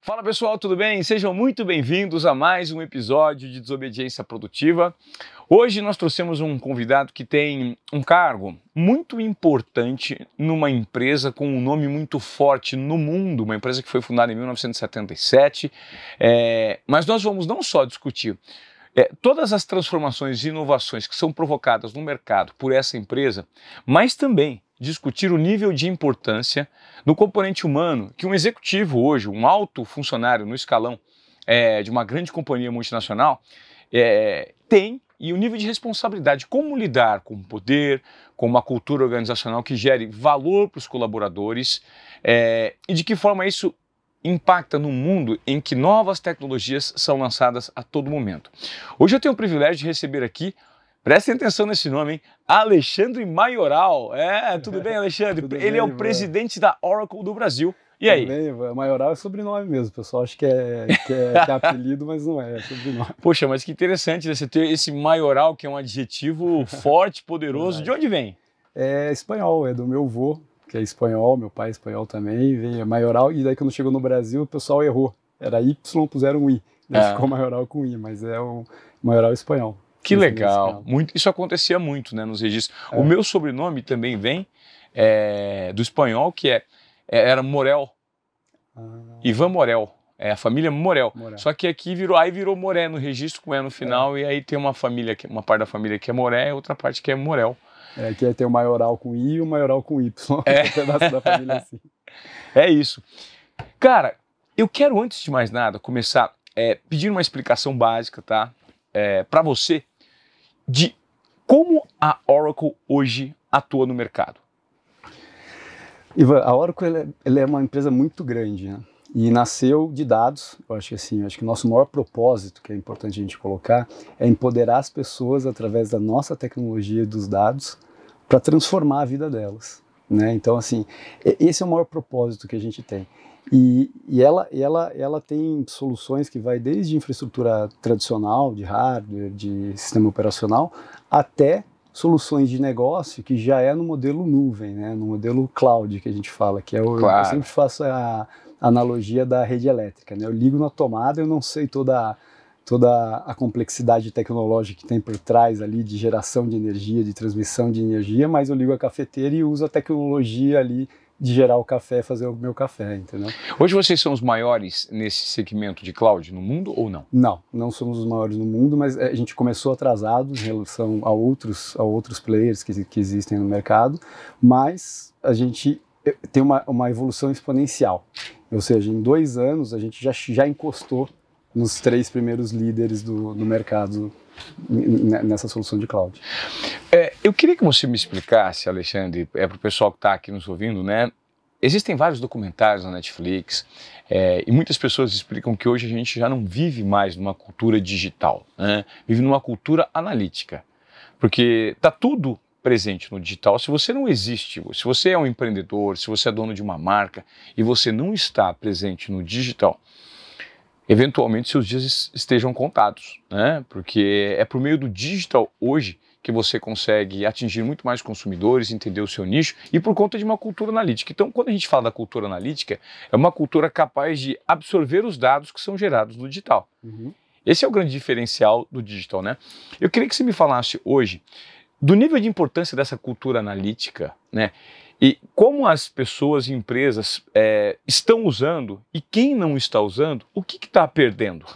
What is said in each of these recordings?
Fala pessoal, tudo bem? Sejam muito bem-vindos a mais um episódio de Desobediência Produtiva. Hoje nós trouxemos um convidado que tem um cargo muito importante numa empresa com um nome muito forte no mundo, uma empresa que foi fundada em 1977, mas nós vamos não só discutir todas as transformações e inovações que são provocadas no mercado por essa empresa, mas também discutir o nível de importância no componente humano que um executivo hoje, um alto funcionário no escalão de uma grande companhia multinacional tem e o nível de responsabilidade, como lidar com o poder, com uma cultura organizacional que gere valor para os colaboradores e de que forma isso impacta no mundo em que novas tecnologias são lançadas a todo momento. Hoje eu tenho o privilégio de receber aqui, prestem atenção nesse nome, hein? Alexandre Maioral. Tudo bem, Alexandre? Tudo Ele bem, é o presidente da Oracle do Brasil. E aí? Tudo bem, Maioral é sobrenome mesmo, o pessoal acha que é apelido, mas não é sobrenome. Poxa, mas que interessante você ter esse Maioral, que é um adjetivo forte, poderoso. De onde vem? É espanhol, é do meu avô, que é espanhol, meu pai é espanhol também, veio Maioral, e daí quando chegou no Brasil o pessoal errou, era Y, puseram I, ficou Maioral com I, mas é o Maioral espanhol. Que legal, isso acontecia muito, né, nos registros. O meu sobrenome também vem do espanhol, que era Morel, Ivan Morel, a família Morel. Só que aqui virou Moré no registro, com E no final, e aí tem uma parte da família que é Moré e outra parte que é Morel. Aqui tem o Maioral com I e o Maioral com Y, um pedaço da família assim. É isso. Cara, eu quero, antes de mais nada, começar pedindo uma explicação básica, tá? Para você, de como a Oracle hoje atua no mercado. Ivan, a Oracle ela é uma empresa muito grande, né? E nasceu de dados. Eu acho que o nosso maior propósito, que é importante a gente colocar, é empoderar as pessoas através da nossa tecnologia e dos dados para transformar a vida delas, né? Então, assim, esse é o maior propósito que a gente tem. E ela tem soluções que vai desde infraestrutura tradicional, de hardware, de sistema operacional, até soluções de negócio que já é no modelo nuvem, né? No modelo cloud que a gente fala, que eu sempre faço a analogia da rede elétrica, né? Eu ligo na tomada, eu não sei toda a complexidade tecnológica que tem por trás ali de geração de energia, de transmissão de energia, mas eu ligo a cafeteira e uso a tecnologia ali de gerar o café, fazer o meu café, entendeu? Hoje vocês são os maiores nesse segmento de cloud no mundo ou não? Não somos os maiores no mundo, mas a gente começou atrasado em relação a outros players que existem no mercado, mas a gente tem uma evolução exponencial. Ou seja, em 2 anos a gente já encostou nos 3 primeiros líderes do mercado nessa solução de cloud. Eu queria que você me explicasse, Alexandre, para o pessoal que está aqui nos ouvindo, né? Existem vários documentários na Netflix e muitas pessoas explicam que hoje a gente já não vive mais numa cultura digital, né? Vive numa cultura analítica, porque está tudo presente no digital. Se você não existe, se você é um empreendedor, se você é dono de uma marca e você não está presente no digital, eventualmente seus dias estejam contados, né? Porque é por meio do digital hoje que você consegue atingir muito mais consumidores, entender o seu nicho e por conta de uma cultura analítica. Então, quando a gente fala da cultura analítica, é uma cultura capaz de absorver os dados que são gerados no digital. Uhum. Esse é o grande diferencial do digital, né? Eu queria que você me falasse hoje do nível de importância dessa cultura analítica, né? E como as pessoas e empresas estão usando e quem não está usando, o que está perdendo?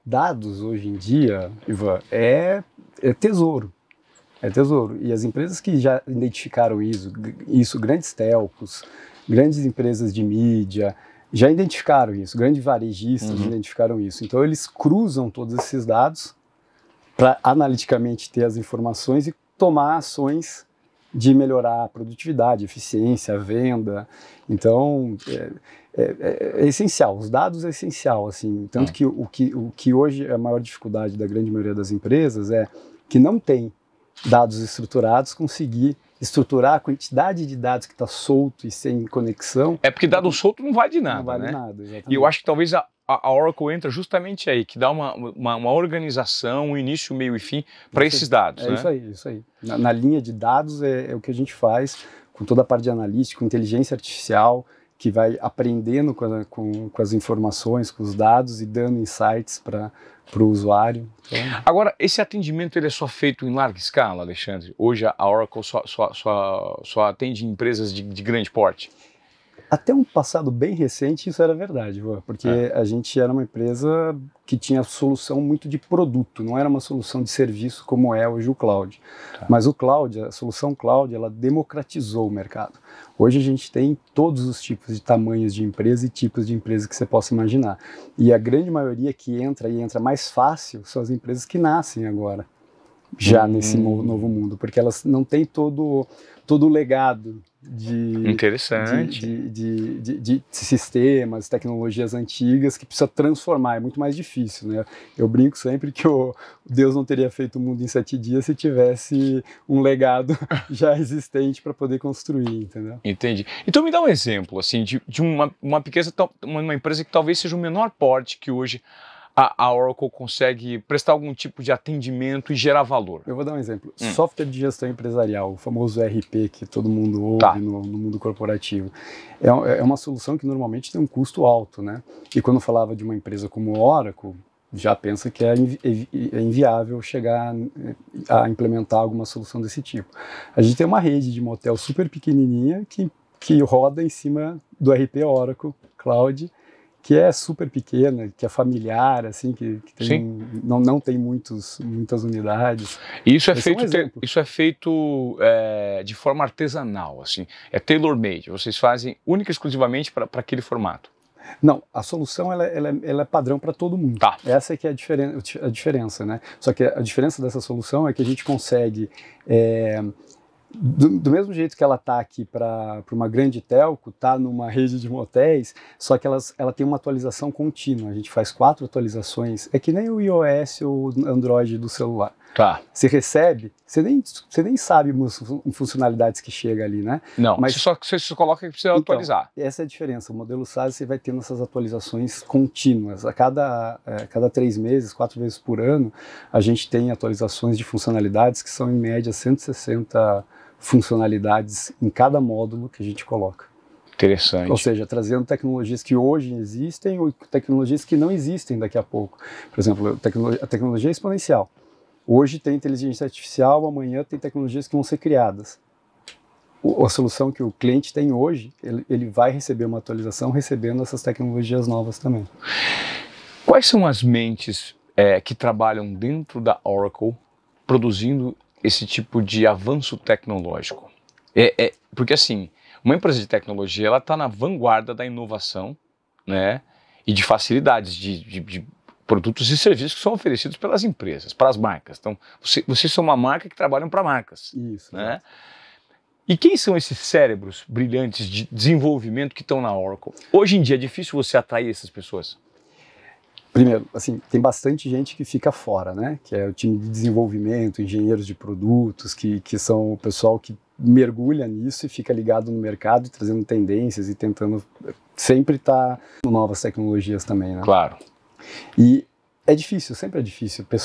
Dados hoje em dia, Ivan, é tesouro. É tesouro. E as empresas que já identificaram isso, grandes telcos, grandes empresas de mídia, já identificaram isso, grandes varejistas identificaram isso. Então eles cruzam todos esses dados para analiticamente ter as informações e tomar ações de melhorar a produtividade, eficiência, a venda. Então, é essencial. Os dados é essencial, assim. Tanto que o que hoje é a maior dificuldade da grande maioria das empresas é que não tem dados estruturados, conseguir estruturar a quantidade de dados que está solto e sem conexão. Porque dado solto não vale de nada, não vale né? nada, exatamente. E eu acho que talvez a Oracle entra justamente aí, que dá uma organização, um início, meio e fim para esses dados. Né? Isso aí. Na linha de dados é o que a gente faz com toda a parte de analítica, com inteligência artificial, que vai aprendendo com as informações, com os dados e dando insights para o usuário. Então... Agora, esse atendimento ele é só feito em larga escala, Alexandre? Hoje a Oracle só atende empresas de grande porte? Até um passado bem recente isso era verdade, porque a gente era uma empresa que tinha solução muito de produto, não era uma solução de serviço como é hoje o cloud. Tá. Mas o cloud, a solução cloud, ela democratizou o mercado. Hoje a gente tem todos os tipos de tamanhos de empresa e tipos de empresa que você possa imaginar. E a grande maioria que entra e entra mais fácil são as empresas que nascem agora, já nesse novo mundo, porque elas não têm todo o legado interessante de sistemas, tecnologias antigas que precisa transformar, é muito mais difícil, né? Eu brinco sempre que Deus não teria feito o mundo em 7 dias se tivesse um legado já existente para poder construir, entendeu? Entendi. Então me dá um exemplo assim, de uma empresa que talvez seja o menor porte que hoje a Oracle consegue prestar algum tipo de atendimento e gerar valor. Eu vou dar um exemplo. Software de gestão empresarial, o famoso ERP que todo mundo ouve no mundo corporativo. É uma solução que normalmente tem um custo alto, né? E quando eu falava de uma empresa como Oracle, já pensa que é inviável chegar a implementar alguma solução desse tipo. A gente tem uma rede de motel super pequenininha que roda em cima do ERP Oracle Cloud, que é super pequena, que é familiar, assim, que tem, não tem muitas unidades. E isso é feito de forma artesanal, assim, é tailor-made. Vocês fazem única e exclusivamente para aquele formato. Não, a solução ela é padrão para todo mundo. Tá. Essa é que é a diferença, né? Só que a diferença dessa solução é que a gente consegue do mesmo jeito que ela está aqui para uma grande telco, está numa rede de motéis, só que ela tem uma atualização contínua. A gente faz 4 atualizações. É que nem o iOS ou o Android do celular. Tá. Você recebe, você nem sabe as funcionalidades que chega ali, né? Não, mas você só coloca que precisa atualizar. Essa é a diferença. O modelo SaaS você vai tendo essas atualizações contínuas. A cada 3 meses, 4 vezes por ano, a gente tem atualizações de funcionalidades que são em média 160 funcionalidades em cada módulo que a gente coloca. Interessante. Ou seja, trazendo tecnologias que hoje existem ou tecnologias que não existem daqui a pouco. Por exemplo, a tecnologia exponencial. Hoje tem inteligência artificial, amanhã tem tecnologias que vão ser criadas. A solução que o cliente tem hoje, ele vai receber uma atualização recebendo essas tecnologias novas também. Quais são as mentes que trabalham dentro da Oracle produzindo esse tipo de avanço tecnológico? Porque assim, uma empresa de tecnologia ela está na vanguarda da inovação, né, e de facilidades de produtos e serviços que são oferecidos pelas empresas, para as marcas. Então, vocês são uma marca que trabalham para marcas. Isso. Né? E quem são esses cérebros brilhantes de desenvolvimento que estão na Oracle? Hoje em dia é difícil você atrair essas pessoas? Primeiro, assim, tem bastante gente que fica fora, né? Que é o time de desenvolvimento, engenheiros de produtos, que são o pessoal que mergulha nisso e fica ligado no mercado, trazendo tendências e tentando sempre estar com novas tecnologias também, né? Claro. E é difícil, sempre é difícil. É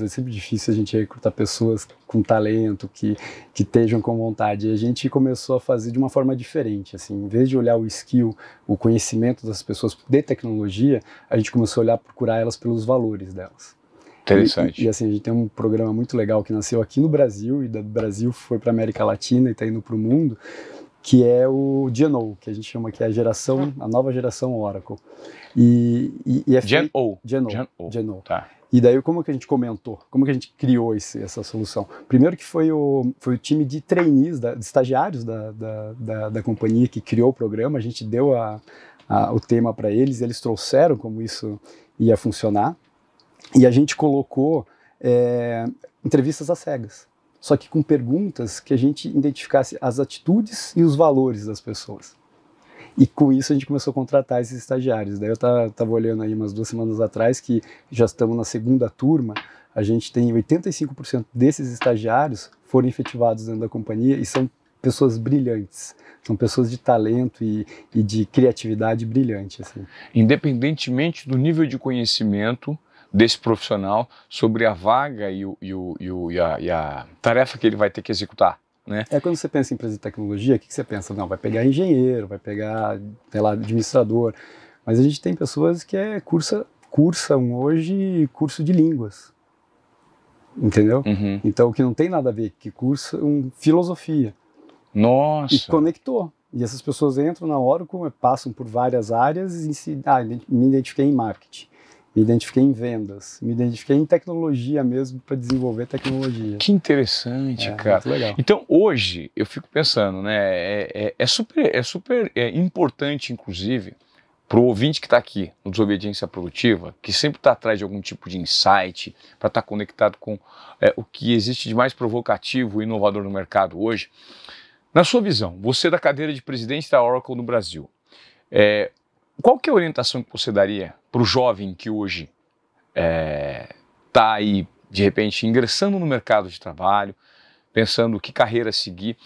sempre difícil a gente recrutar pessoas com talento, que estejam com vontade. E a gente começou a fazer de uma forma diferente, assim, em vez de olhar o skill, o conhecimento das pessoas de tecnologia, a gente começou a olhar, procurar elas pelos valores delas. Interessante. E assim, a gente tem um programa muito legal que nasceu aqui no Brasil, e do Brasil foi para a América Latina e está indo para o mundo, que é o Gen-O, que a gente chama que é a nova geração Oracle. E é Gen-O. Gen-O. Tá. E daí como que a gente comentou, como que a gente criou essa solução? Primeiro que foi o time de trainees, de estagiários da companhia que criou o programa, a gente deu o tema para eles, eles trouxeram como isso ia funcionar, e a gente colocou entrevistas às cegas, só que com perguntas que a gente identificasse as atitudes e os valores das pessoas. E com isso a gente começou a contratar esses estagiários. Daí eu estava olhando aí umas 2 semanas atrás que já estamos na 2ª turma, a gente tem 85% desses estagiários foram efetivados dentro da companhia e são pessoas brilhantes, são pessoas de talento e de criatividade brilhante. Assim. Independentemente do nível de conhecimento desse profissional sobre a vaga e a tarefa que ele vai ter que executar. né? Quando você pensa em empresa de tecnologia, o que você pensa? Não, vai pegar engenheiro, vai pegar, sei lá, administrador. Mas a gente tem pessoas que cursam hoje curso de línguas. Entendeu? Uhum. Então, que não tem nada a ver, que cursam filosofia. Nossa! E conectou. E essas pessoas entram na Oracle, passam por várias áreas e me identifiquei em marketing, me identifiquei em vendas, me identifiquei em tecnologia mesmo para desenvolver tecnologia. Que interessante, cara. Muito legal. Então, hoje, eu fico pensando, né, é super importante, inclusive, para o ouvinte que está aqui no Desobediência Produtiva, que sempre está atrás de algum tipo de insight, para estar conectado com o que existe de mais provocativo e inovador no mercado hoje. Na sua visão, você da cadeira de presidente da Oracle no Brasil, qual que é a orientação que você daria para o jovem que hoje está aí, de repente, ingressando no mercado de trabalho, pensando que carreira seguir,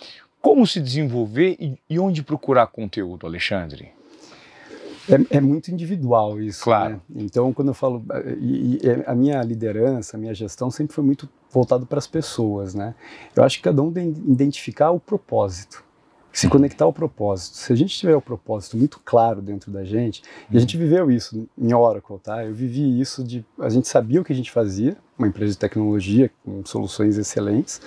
como se desenvolver e onde procurar conteúdo, Alexandre? É muito individual isso, claro. Né? Então, quando eu falo... a minha liderança, a minha gestão sempre foi muito voltado para as pessoas, né? Eu acho que cada um tem que identificar o propósito, se conectar ao propósito. Se a gente tiver o propósito muito claro dentro da gente, e a gente viveu isso em Oracle, tá? Eu vivi isso a gente sabia o que a gente fazia, uma empresa de tecnologia com soluções excelentes,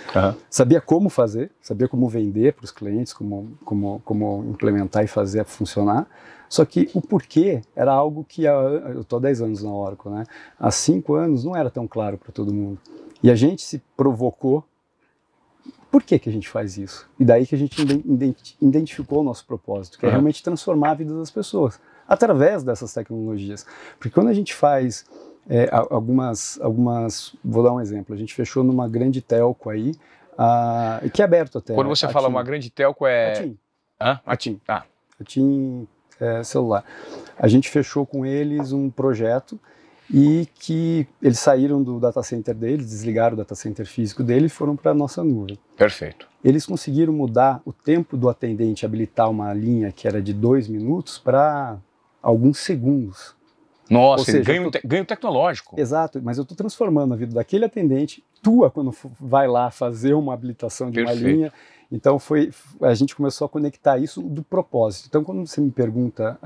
sabia como fazer, sabia como vender para os clientes, como implementar e fazer funcionar. Só que o porquê era algo que eu estou há 10 anos na Oracle, né? Há 5 anos não era tão claro para todo mundo. E a gente se provocou, por que a gente faz isso? E daí que a gente identificou o nosso propósito, que é realmente transformar a vida das pessoas, através dessas tecnologias. Porque quando a gente faz algumas, vou dar um exemplo, a gente fechou numa grande telco aí, que é aberto até. Quando você fala uma grande telco A TIM. A TIM celular. A gente fechou com eles um projeto e que eles saíram do data center deles, desligaram o data center físico deles e foram para a nossa nuvem. Perfeito. Eles conseguiram mudar o tempo do atendente habilitar uma linha que era de 2 minutos para alguns segundos. Nossa, seja, ganho tecnológico. Exato, mas eu estou transformando a vida daquele atendente, quando vai lá fazer uma habilitação de uma linha. Então a gente começou a conectar isso do propósito. Então quando você me pergunta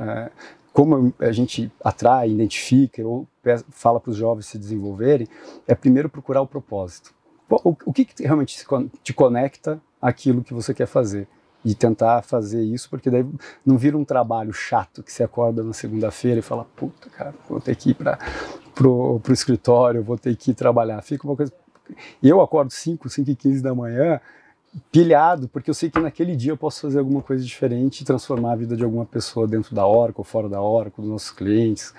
como a gente atrai, identifica ou fala para os jovens se desenvolverem, é primeiro procurar o propósito. O que realmente te conecta àquilo que você quer fazer? E tentar fazer isso, porque daí não vira um trabalho chato que você acorda na segunda-feira e fala, puta, cara, vou ter que ir pro escritório, vou ter que ir trabalhar. Fica uma coisa... E eu acordo 5h15 da manhã, pilhado, porque eu sei que naquele dia eu posso fazer alguma coisa diferente e transformar a vida de alguma pessoa dentro da Oracle, fora da Oracle, dos nossos clientes,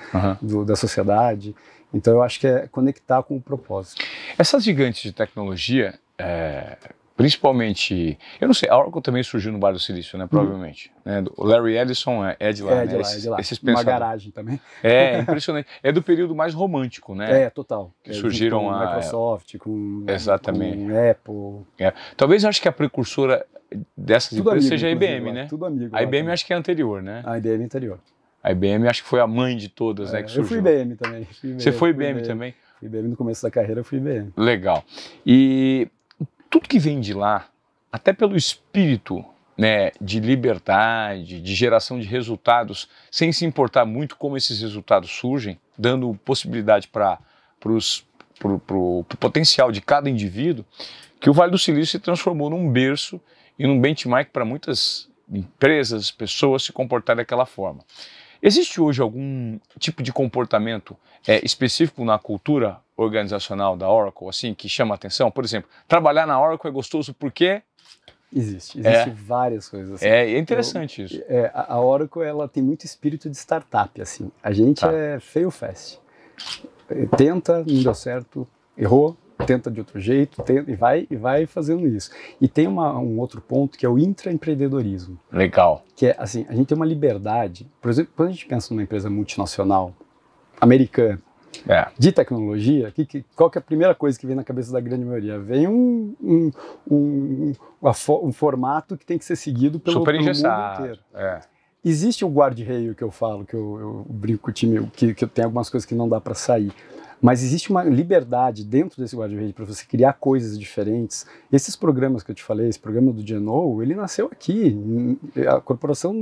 da sociedade. Então eu acho que é conectar com o propósito. Essas gigantes de tecnologia, principalmente, eu não sei, a Oracle também surgiu no Vale do Silício, né, provavelmente. Né? O Larry Ellison é de lá, né? É de lá. Esses uma garagem também. É impressionante. É do período mais romântico, né? Total. Que surgiram com Microsoft, com Apple. Talvez eu acho que a precursora dessas empresas seja a IBM, né? Tudo amigo. A IBM acho que é anterior, né? A IBM é anterior. A IBM acho que foi a mãe de todas, né? Que surgiu. Eu fui IBM também. Você foi IBM também? Fui IBM no começo da carreira, eu fui IBM. Legal. E tudo que vem de lá, até pelo espírito, né, de liberdade, de geração de resultados, sem se importar muito como esses resultados surgem, dando possibilidade para o potencial de cada indivíduo, que o Vale do Silício se transformou num berço e num benchmark para muitas empresas, pessoas se comportarem daquela forma. Existe hoje algum tipo de comportamento específico na cultura organizacional da Oracle, assim, que chama a atenção? Por exemplo, trabalhar na Oracle é gostoso porque... Existe várias coisas assim. É interessante isso. A Oracle, ela tem muito espírito de startup, assim. A gente é fail fast. Tenta, não deu certo, errou, tenta de outro jeito, e vai fazendo isso. E tem um outro ponto que é o intraempreendedorismo. Legal. Que é assim, a gente tem uma liberdade. Por exemplo, quando a gente pensa numa empresa multinacional americana, de tecnologia, qual que é a primeira coisa que vem na cabeça da grande maioria? Vem um formato que tem que ser seguido pelo mundo inteiro. Existe o guarda-reio que eu falo, que eu brinco com o time, que tem algumas coisas que não dá para sair. Mas existe uma liberdade dentro desse guarda-rede para você criar coisas diferentes. Esses programas que eu te falei, esse programa do Genoa, ele nasceu aqui. A corporação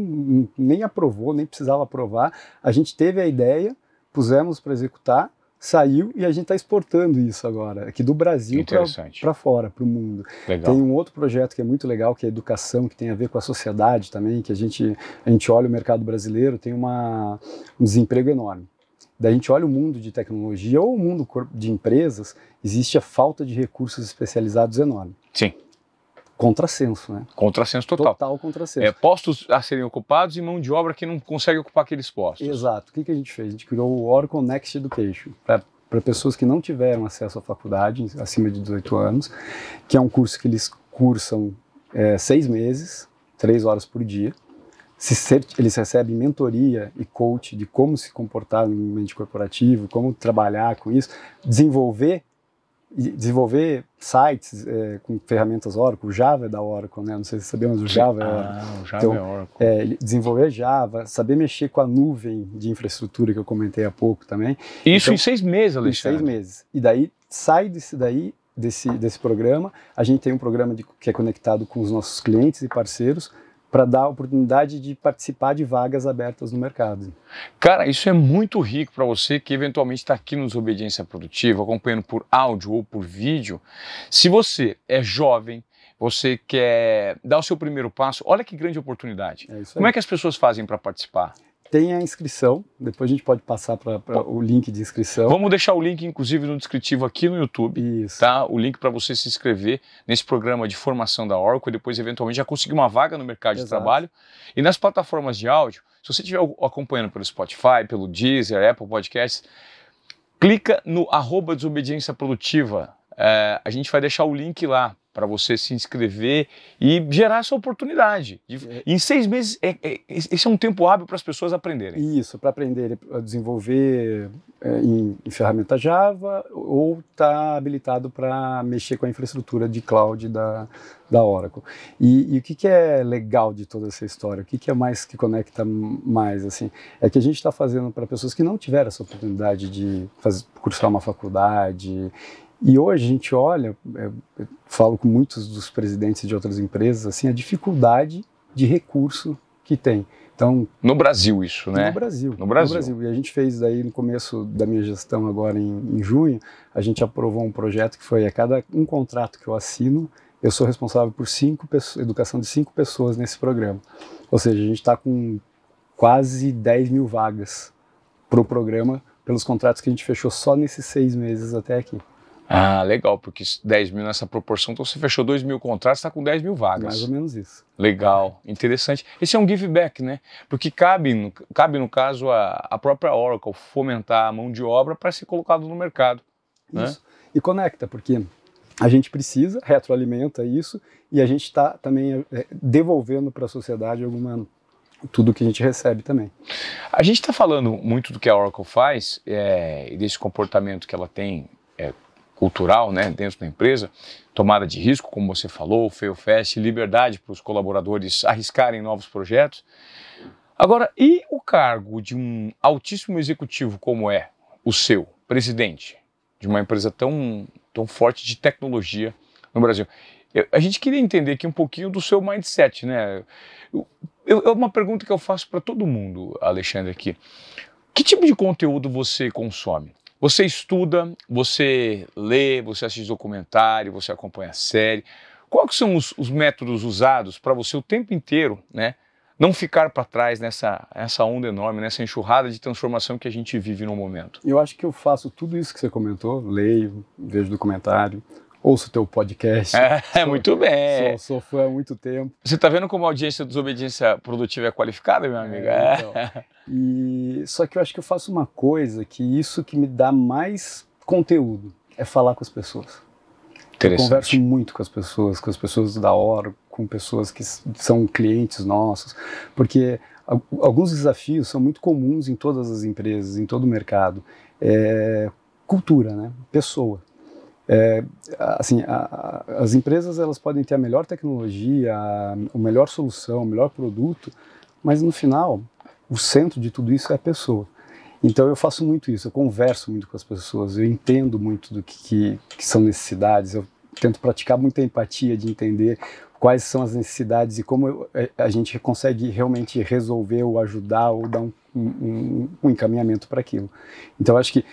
nem aprovou, nem precisava aprovar. A gente teve a ideia, pusemos para executar, saiu e a gente está exportando isso agora, aqui do Brasil para fora, para o mundo. Legal. Tem um outro projeto que é muito legal, que é a educação, que tem a ver com a sociedade também, que a gente olha o mercado brasileiro, tem um desemprego enorme. Daí a gente olha o mundo de tecnologia ou o mundo de empresas, existe a falta de recursos especializados enorme. Sim. Contrassenso, né? Contrassenso total. Total contrassenso. Postos a serem ocupados e mão de obra que não consegue ocupar aqueles postos. Exato. O que a gente fez? A gente criou o Oracle Next Education para pessoas que não tiveram acesso à faculdade, acima de 18 anos, que é um curso que eles cursam 6 meses, 3 horas por dia. Eles recebem mentoria e coach de como se comportar no ambiente corporativo, como trabalhar com isso, desenvolver sites com ferramentas Oracle. O Java é da Oracle, né? Não sei se sabemos, o Java é Oracle. O Java é Oracle. Desenvolver Java, saber mexer com a nuvem de infraestrutura que eu comentei há pouco também. Isso então, em 6 meses, Alexandre. Em 6 meses. E daí sai desse programa. A gente tem um programa que é conectado com os nossos clientes e parceiros para dar a oportunidade de participar de vagas abertas no mercado. Cara, isso é muito rico para você que eventualmente está aqui no Desobediência Produtiva, acompanhando por áudio ou por vídeo. Se você é jovem, você quer dar o seu primeiro passo, olha que grande oportunidade. Como é que as pessoas fazem para participar? Tem a inscrição, depois a gente pode passar para o link de inscrição. Vamos deixar o link, inclusive, no descritivo aqui no YouTube. Isso. Tá? O link para você se inscrever nesse programa de formação da Oracle e depois, eventualmente, já conseguir uma vaga no mercado de trabalho. E nas plataformas de áudio, se você estiver acompanhando pelo Spotify, pelo Deezer, Apple Podcasts, clica no @desobediência produtiva. A gente vai deixar o link lá para você se inscrever e gerar essa oportunidade. Em 6 meses, esse é um tempo hábil para as pessoas aprenderem. Isso, para aprender a desenvolver em ferramenta Java ou estar habilitado para mexer com a infraestrutura de cloud da Oracle. E o que é legal de toda essa história? O que é mais que conecta mais? Assim, é que a gente está fazendo para pessoas que não tiveram essa oportunidade de cursar uma faculdade. E hoje a gente olha, eu falo com muitos dos presidentes de outras empresas, assim, a dificuldade de recurso que tem. Então, no Brasil isso, né? No Brasil. E a gente fez aí no começo da minha gestão agora em junho, a gente aprovou um projeto que foi a cada um contrato que eu assino, eu sou responsável por educação de 5 pessoas nesse programa. Ou seja, a gente está com quase 10 mil vagas para o programa, pelos contratos que a gente fechou só nesses 6 meses até aqui. Ah, legal, porque 10 mil nessa proporção, então você fechou 2 mil contratos, está com 10 mil vagas. Mais ou menos isso. Legal, interessante. Esse é um give back, né? Porque cabe no caso, a própria Oracle fomentar a mão de obra para ser colocado no mercado. Isso. Né? E conecta, porque a gente precisa, retroalimenta isso, e a gente está também devolvendo para a sociedade tudo que a gente recebe também. A gente está falando muito do que a Oracle faz e desse comportamento que ela tem cultural, né, dentro da empresa, tomada de risco, como você falou, fail fast, liberdade para os colaboradores arriscarem novos projetos. Agora, e o cargo de um altíssimo executivo como é o seu, presidente de uma empresa tão forte de tecnologia no Brasil? A gente queria entender aqui um pouquinho do seu mindset, né? É uma pergunta que eu faço para todo mundo, Alexandre, aqui. Que tipo de conteúdo você consome? Você estuda, você lê, você assiste documentário, você acompanha série. Quais são os métodos usados para você o tempo inteiro, né, não ficar para trás nessa onda enorme, nessa enxurrada de transformação que a gente vive no momento? Eu acho que eu faço tudo isso que você comentou, leio, vejo documentário, ouço teu podcast. Muito bem. Sou fã há muito tempo. Você está vendo como a audiência do Desobediência Produtiva é qualificada, meu amigo? Então. Só que eu acho que eu faço uma coisa que isso que me dá mais conteúdo é falar com as pessoas. Eu converso muito com as pessoas da Oracle, com pessoas que são clientes nossos, porque alguns desafios são muito comuns em todas as empresas, em todo o mercado. Cultura, né? Pessoa. As empresas elas podem ter a melhor tecnologia, a melhor solução, o melhor produto, mas no final o centro de tudo isso é a pessoa. Então eu faço muito isso, eu converso muito com as pessoas, eu entendo muito do que são necessidades, eu tento praticar muita empatia de entender quais são as necessidades e como a gente consegue realmente resolver ou ajudar ou dar um encaminhamento para aquilo. Então, acho que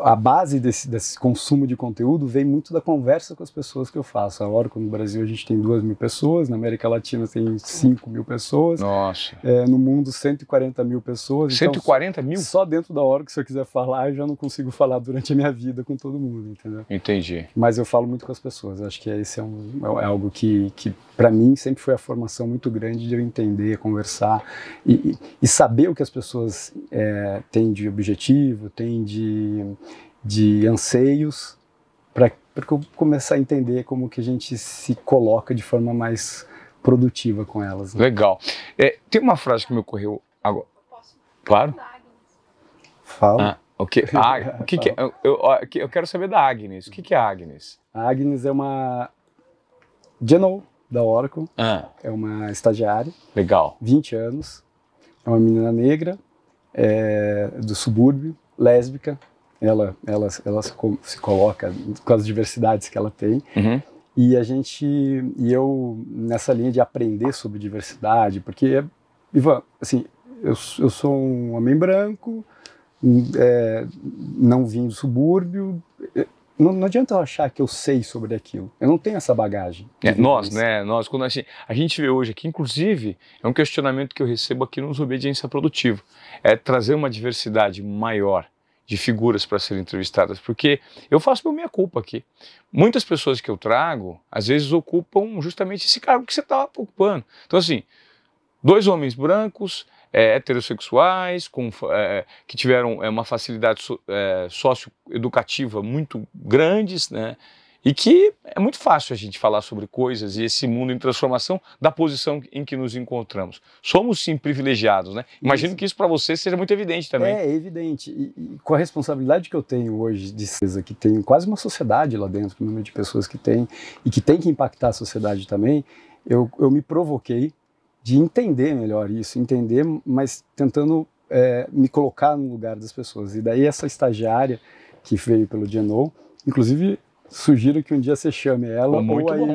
a base desse consumo de conteúdo vem muito da conversa com as pessoas que eu faço. A Oracle no Brasil a gente tem 2.000 pessoas, na América Latina tem 5.000 pessoas. Nossa. No mundo 140.000 pessoas. 140 mil? Só dentro da Oracle, se eu quiser falar, eu já não consigo falar durante a minha vida com todo mundo, entendeu? Entendi. Mas eu falo muito com as pessoas. Acho que esse é algo que para mim sempre foi a formação muito grande de eu entender, conversar e saber o que as pessoas têm de objetivo, têm de anseios, para eu começar a entender como que a gente se coloca de forma mais produtiva com elas. Né? Legal. Tem uma frase que me ocorreu agora. Claro. Fala. O que é? Eu quero saber da Agnes. O que é a Agnes? A Agnes é uma General da Oracle, é uma estagiária. Legal. 20 anos, é uma menina negra, do subúrbio, lésbica. Ela se coloca com as diversidades que ela tem. Uhum. E eu nessa linha de aprender sobre diversidade, porque, Ivan, assim, eu sou um homem branco, não vim do subúrbio. Não adianta eu achar que eu sei sobre aquilo. Eu não tenho essa bagagem. Nós, quando a gente vê hoje aqui, inclusive, é um questionamento que eu recebo aqui no Desobediência Produtiva. É trazer uma diversidade maior de figuras para serem entrevistadas, porque eu faço minha culpa aqui. Muitas pessoas que eu trago, às vezes ocupam justamente esse cargo que você está ocupando. Então, assim, 2 homens brancos, heterossexuais, que tiveram uma facilidade socioeducativa muito grandes, né? E que é muito fácil a gente falar sobre coisas e esse mundo em transformação da posição em que nos encontramos. Somos sim privilegiados, né? Imagino que isso para você seja muito evidente também. É evidente. E com a responsabilidade que eu tenho hoje de ser, que tem quase uma sociedade lá dentro, o número de pessoas que tem e que tem que impactar a sociedade também, eu me provoquei de entender melhor isso, mas tentando me colocar no lugar das pessoas. E daí essa estagiária que veio pelo GNO, inclusive sugiro que um dia você chame ela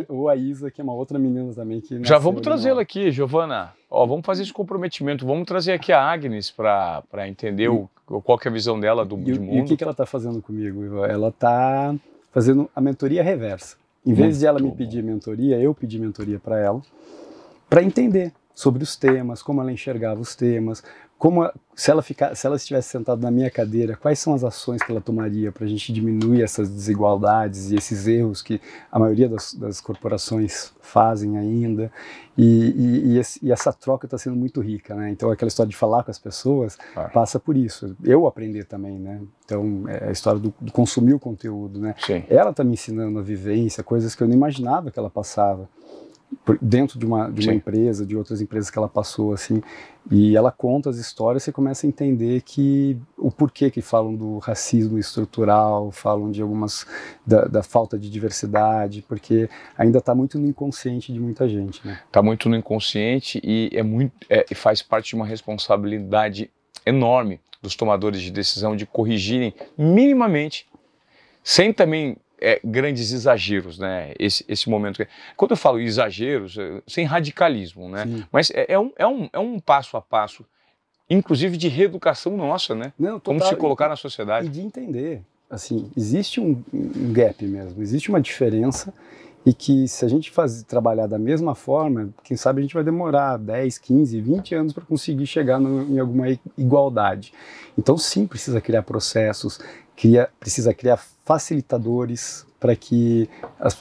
ou a Isa, que é uma outra menina também. Que já vamos trazê-la aqui, Giovana. Vamos fazer esse comprometimento, vamos trazer aqui a Agnes para entender qual que é a visão dela de mundo. E o que ela está fazendo comigo, Ivan? Ela está fazendo a mentoria reversa. Em vez de ela me pedir mentoria, eu pedi mentoria para ela, para entender sobre os temas, como ela enxergava os temas, se ela estivesse sentada na minha cadeira, quais são as ações que ela tomaria para a gente diminuir essas desigualdades e esses erros que a maioria das corporações fazem ainda. E essa troca está sendo muito rica, né? Então aquela história de falar com as pessoas passa por isso. Eu aprender também, né? Então é a história do consumir o conteúdo, né? Sim. Ela está me ensinando a vivência, coisas que eu não imaginava que ela passava dentro de uma empresa, de outras empresas que ela passou, assim, e ela conta as histórias, você começa a entender o porquê que falam do racismo estrutural, falam de da falta de diversidade, porque ainda está muito no inconsciente de muita gente, né? Está muito no inconsciente e faz parte de uma responsabilidade enorme dos tomadores de decisão de corrigirem minimamente, sem também grandes exageros, né? Esse momento. Quando eu falo exageros, sem radicalismo, né? Sim. Mas é um passo a passo, inclusive de reeducação nossa, né? Não, como se colocar na sociedade. E de entender, assim, existe um gap mesmo, existe uma diferença e que se a gente trabalhar da mesma forma, quem sabe a gente vai demorar 10, 15, 20 anos para conseguir chegar em alguma igualdade. Então sim, precisa criar processos, precisa criar facilitadores para que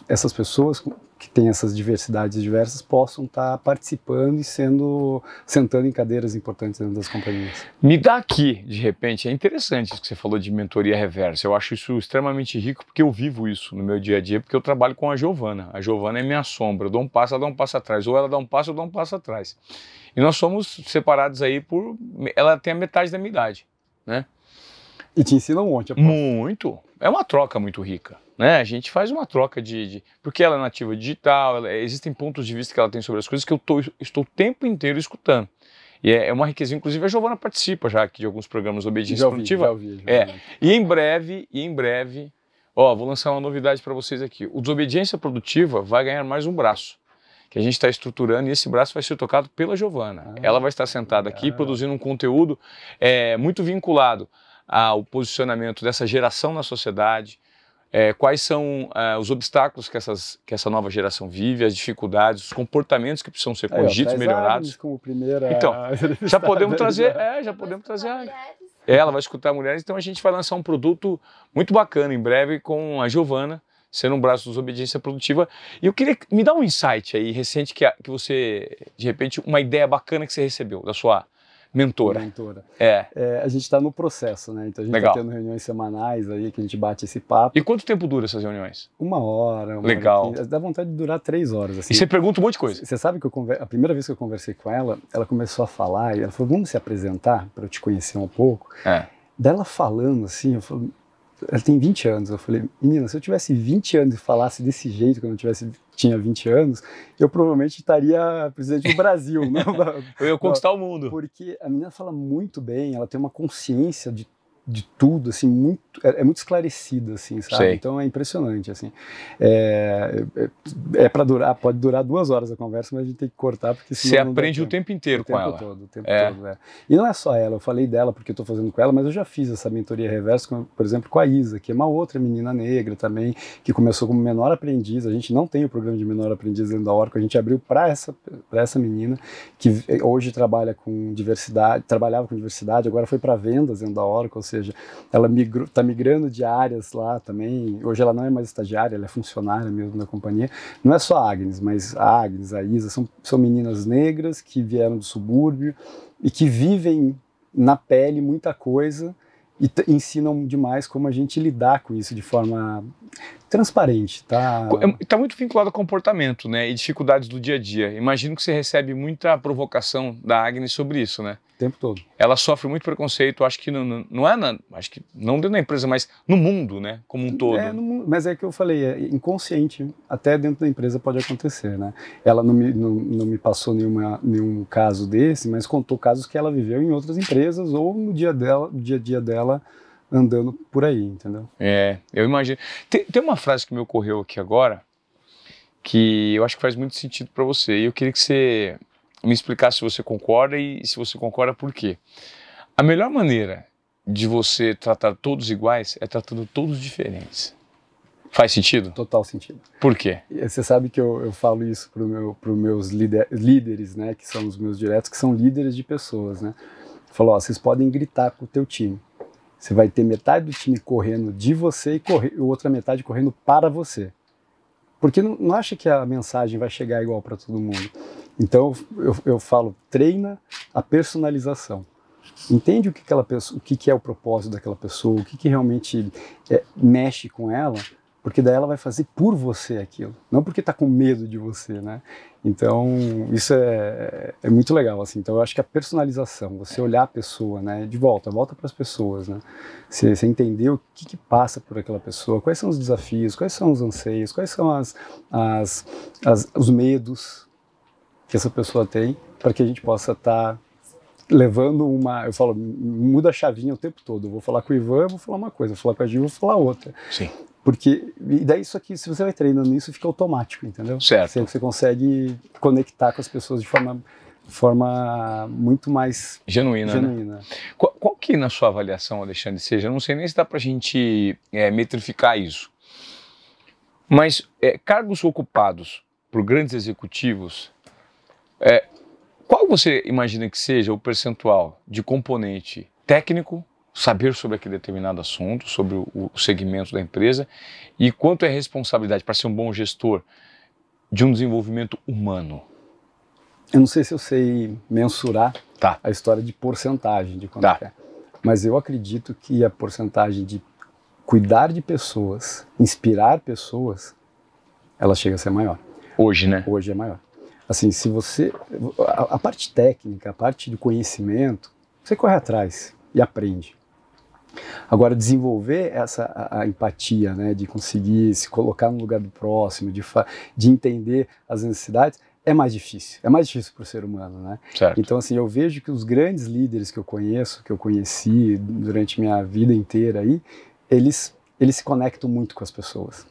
essas pessoas que têm essas diversidades diversas possam estar participando e sentando em cadeiras importantes dentro das companhias. Me dá aqui, de repente, é interessante isso que você falou de mentoria reversa. Eu acho isso extremamente rico porque eu vivo isso no meu dia a dia, porque eu trabalho com a Giovana. A Giovana é minha sombra, eu dou um passo, ela dá um passo atrás, ou ela dá um passo, eu dou um passo atrás. E nós somos separados aí ela tem a metade da minha idade, né? E te ensina um monte. Muito. É uma troca muito rica, né? A gente faz uma troca porque ela é nativa digital, existem pontos de vista que ela tem sobre as coisas que eu estou o tempo inteiro escutando. E é uma riqueza. Inclusive a Giovana participa já aqui de alguns programas de obediência produtiva. Já ouvi. E em breve, ó, vou lançar uma novidade para vocês aqui. O Desobediência Produtiva vai ganhar mais um braço, que a gente está estruturando, e esse braço vai ser tocado pela Giovana. Ela vai estar sentada aqui produzindo um conteúdo muito vinculado ao posicionamento dessa geração na sociedade, quais são os obstáculos que essa nova geração vive, as dificuldades, os comportamentos que precisam ser corrigidos, melhorados. Como primeira... Então, já podemos trazer ela vai escutar mulheres, então a gente vai lançar um produto muito bacana em breve com a Giovana, sendo um braço dos Obediência Produtiva. E eu queria me dar um insight aí recente que você, de repente, uma ideia bacana que você recebeu da sua mentora. A gente está no processo, né? Então a gente está tendo reuniões semanais aí que a gente bate esse papo. E quanto tempo dura essas reuniões? Uma hora. Legal. Dá vontade de durar 3 horas. Assim. E você pergunta um monte de coisa. Você sabe que a primeira vez que eu conversei com ela, ela começou a falar e ela falou, vamos se apresentar para eu te conhecer um pouco. Dela falando assim, eu falei, ela tem 20 anos. Eu falei, menina, se eu tivesse 20 anos e falasse desse jeito quando eu tinha 20 anos, eu provavelmente estaria presidente do Brasil. Eu ia conquistar o mundo. Porque a menina fala muito bem, ela tem uma consciência de tudo, assim, muito esclarecida, assim, sabe? Sei. Então é impressionante, assim. Para durar, pode durar 2 horas a conversa, mas a gente tem que cortar, porque senão você aprende o tempo inteiro com ela. O tempo todo. E não é só ela, eu falei dela porque eu estou fazendo com ela, mas eu já fiz essa mentoria reversa, por exemplo, com a Isa, que é uma outra menina negra também, que começou como menor aprendiz. A gente não tem o programa de menor aprendiz dentro da Oracle, a gente abriu para essa menina, que hoje trabalhava com diversidade, agora foi para vendas dentro da Oracle, ou seja, ela está migrando de áreas lá também. Hoje ela não é mais estagiária, ela é funcionária mesmo da companhia. Não é só a Agnes, mas a Agnes, a Isa, são meninas negras que vieram do subúrbio e que vivem na pele muita coisa e ensinam demais como a gente lidar com isso de forma transparente, tá? Está muito vinculado ao comportamento, né, e dificuldades do dia a dia. Imagino que você recebe muita provocação da Agnes sobre isso, né? O tempo todo. Ela sofre muito preconceito, acho que acho que não dentro da empresa, mas no mundo, né, como um todo. Mas é que eu falei, é inconsciente, até dentro da empresa pode acontecer, né? Ela não me passou nenhum caso desse, mas contou casos que ela viveu em outras empresas ou no dia a dia dela, andando por aí, entendeu? Eu imagino. Tem uma frase que me ocorreu aqui agora, que eu acho que faz muito sentido para você, e eu queria que você me explicasse se você concorda e se você concorda por quê. A melhor maneira de você tratar todos iguais é tratando todos diferentes. Faz sentido? Total sentido. Por quê? Você sabe que eu falo isso para os meus líderes, né, que são os meus diretos, que são líderes de pessoas, né? Eu falo, vocês podem gritar com o teu time. Você vai ter metade do time correndo de você e outra metade correndo para você. Porque não acha que a mensagem vai chegar igual para todo mundo. Então eu falo, treina a personalização. Entende o que é o propósito daquela pessoa, o que realmente mexe com ela, porque daí ela vai fazer por você aquilo, não porque está com medo de você, né? Então isso é muito legal, assim. Então eu acho que a personalização, você olhar a pessoa, né, volta para as pessoas, né? Você entender o que passa por aquela pessoa, quais são os desafios, quais são os anseios, quais são os medos que essa pessoa tem, para que a gente possa estar levando eu falo, muda a chavinha o tempo todo. Eu vou falar com o Ivan, eu vou falar uma coisa, eu vou falar com a Gil, eu vou falar outra. Sim. Porque, e daí isso aqui, se você vai treinando isso, fica automático, entendeu? Certo. Você consegue conectar com as pessoas de forma muito mais genuína. Né? Qual que, na sua avaliação, Alexandre, seja, eu não sei nem se dá pra gente metrificar isso, mas cargos ocupados por grandes executivos, qual você imagina que seja o percentual de componente técnico, saber sobre aquele determinado assunto, sobre o segmento da empresa, e quanto é responsabilidade para ser um bom gestor de um desenvolvimento humano? Eu não sei se eu sei mensurar a história de porcentagem de quanto é, mas eu acredito que a porcentagem de cuidar de pessoas, inspirar pessoas, ela chega a ser maior. Hoje, né? Hoje é maior. Assim, se você... A parte técnica, a parte de conhecimento, você corre atrás e aprende. Agora, desenvolver a empatia, né, de conseguir se colocar no lugar do próximo, de entender as necessidades, é mais difícil para o ser humano, né? Certo. Então, assim, eu vejo que os grandes líderes que eu conheço, que eu conheci durante minha vida inteira aí, eles se conectam muito com as pessoas.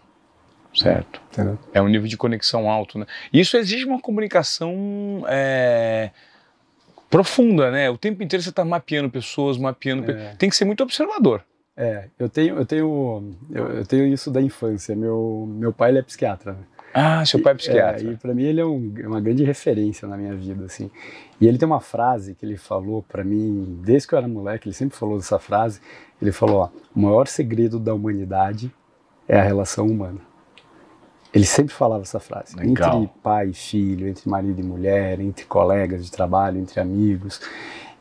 Certo. Entendeu? É um nível de conexão alto, né? Isso exige uma comunicação profunda, né? O tempo inteiro você está mapeando pessoas, Tem que ser muito observador. Eu tenho isso da infância. Meu pai, ele é psiquiatra, né? Ah, seu pai é psiquiatra. E para mim ele é uma grande referência na minha vida, assim. E ele tem uma frase que ele falou para mim, desde que eu era moleque, ele sempre falou dessa frase. Ele falou, ó, o maior segredo da humanidade é a relação humana. Ele sempre falava essa frase. Legal. Entre pai e filho, entre marido e mulher, entre colegas de trabalho, entre amigos.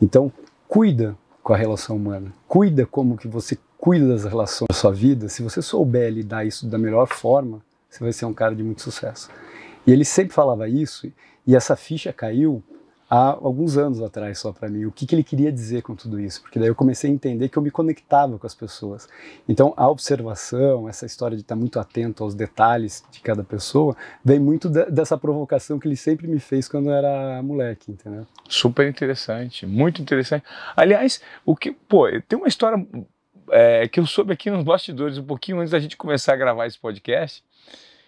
Então, cuida com a relação humana. Cuida como que você cuida das relações da sua vida. Se você souber lidar isso da melhor forma, você vai ser um cara de muito sucesso. E ele sempre falava isso, e essa ficha caiu há alguns anos atrás só para mim. O que ele queria dizer com tudo isso? Porque daí eu comecei a entender que eu me conectava com as pessoas. Então a observação, essa história de estar muito atento aos detalhes de cada pessoa, vem muito dessa provocação que ele sempre me fez quando eu era moleque, entendeu? Super interessante, muito interessante. Aliás, tem uma história que eu soube aqui nos bastidores um pouquinho antes da gente começar a gravar esse podcast,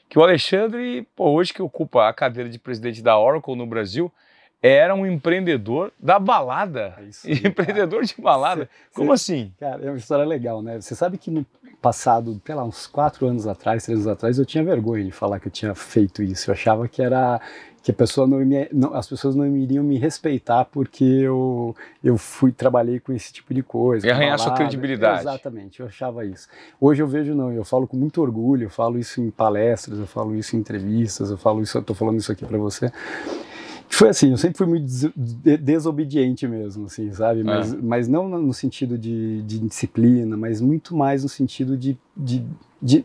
que o Alexandre, hoje que ocupa a cadeira de presidente da Oracle no Brasil, era um empreendedor da balada. Empreendedor de balada. Como assim? Cara, é uma história legal, né? Você sabe que no passado, sei lá, uns 3 anos atrás, eu tinha vergonha de falar que eu tinha feito isso. Eu achava que a pessoa as pessoas não iriam me respeitar porque eu trabalhei com esse tipo de coisa. E arranhar sua credibilidade. Exatamente, eu achava isso. Hoje eu vejo não, eu falo com muito orgulho, eu falo isso em palestras, eu falo isso em entrevistas, eu tô falando isso aqui para você. Foi assim, eu sempre fui muito desobediente mesmo, assim, sabe? Mas não no sentido de disciplina, mas muito mais no sentido de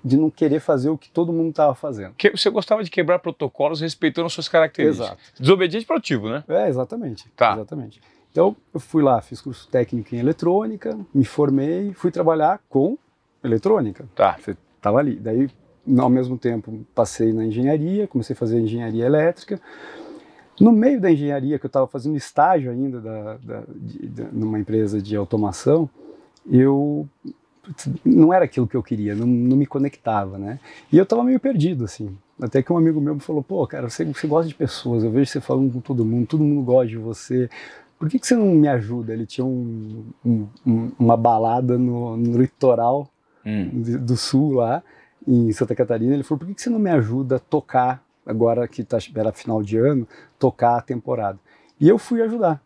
não querer fazer o que todo mundo estava fazendo. Você gostava de quebrar protocolos respeitando as suas características. Exato. Desobediente proativo, né? Exatamente. Tá. Exatamente. Então, eu fui lá, fiz curso técnico em eletrônica, me formei, fui trabalhar com eletrônica. Tá. Você estava ali. Daí, ao mesmo tempo, passei na engenharia, comecei a fazer engenharia elétrica. No meio da engenharia, que eu estava fazendo estágio ainda numa empresa de automação, não era aquilo que eu queria, não me conectava, né? E eu estava meio perdido, assim. Até que um amigo meu me falou, pô, cara, você gosta de pessoas, eu vejo você falando com todo mundo gosta de você, por que você não me ajuda? Ele tinha uma balada no litoral do sul lá, em Santa Catarina. Ele falou, por que você não me ajuda a tocar, agora que era final de ano, tocar a temporada? E eu fui ajudar.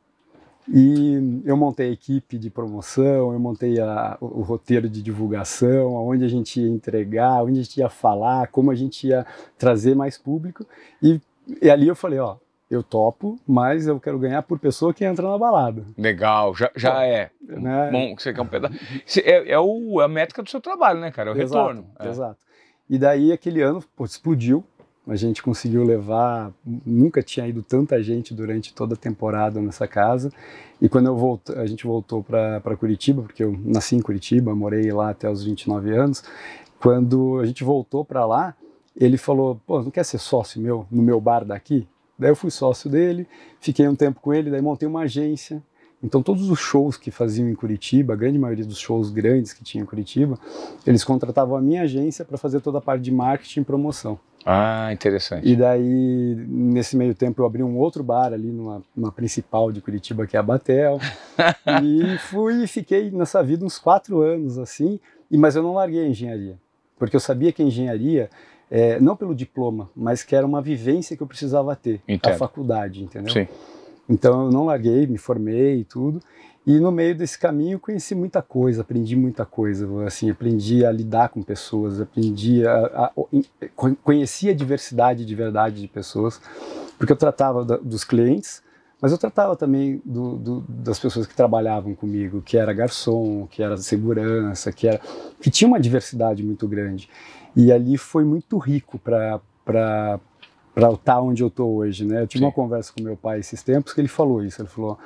E eu montei a equipe de promoção, eu montei o roteiro de divulgação, onde a gente ia entregar, onde a gente ia falar, como a gente ia trazer mais público. E ali eu falei, ó, eu topo, mas eu quero ganhar por pessoa que entra na balada. Legal, já é. Né? Bom, que você quer um pedaço. É a métrica do seu trabalho, né, cara? É o retorno. Exato. E daí aquele ano, explodiu. A gente conseguiu levar, nunca tinha ido tanta gente durante toda a temporada nessa casa. E quando a gente voltou para Curitiba, porque eu nasci em Curitiba, morei lá até os 29 anos. Quando a gente voltou para lá, ele falou, pô, não quer ser sócio meu no meu bar daqui? Daí eu fui sócio dele, fiquei um tempo com ele, daí montei uma agência. Então todos os shows que faziam em Curitiba, a grande maioria dos shows grandes que tinha em Curitiba, eles contratavam a minha agência para fazer toda a parte de marketing e promoção. Ah, interessante. E daí, nesse meio tempo, eu abri um outro bar ali numa principal de Curitiba, que é a Batel. E fiquei nessa vida uns 4 anos, assim, mas eu não larguei a engenharia. Porque eu sabia que a engenharia, não pelo diploma, mas que era uma vivência que eu precisava ter. Entendo. A faculdade, entendeu? Sim. Então eu não larguei, me formei e tudo. E no meio desse caminho conheci muita coisa, aprendi muita coisa, assim, aprendi a lidar com pessoas, conheci a diversidade de verdade de pessoas, porque eu tratava dos clientes, mas eu tratava também das pessoas que trabalhavam comigo, que era garçom, que era segurança, que tinha uma diversidade muito grande. E ali foi muito rico para estar onde eu estou hoje, né? Eu tive uma conversa com meu pai esses tempos que ele falou isso, ele falou,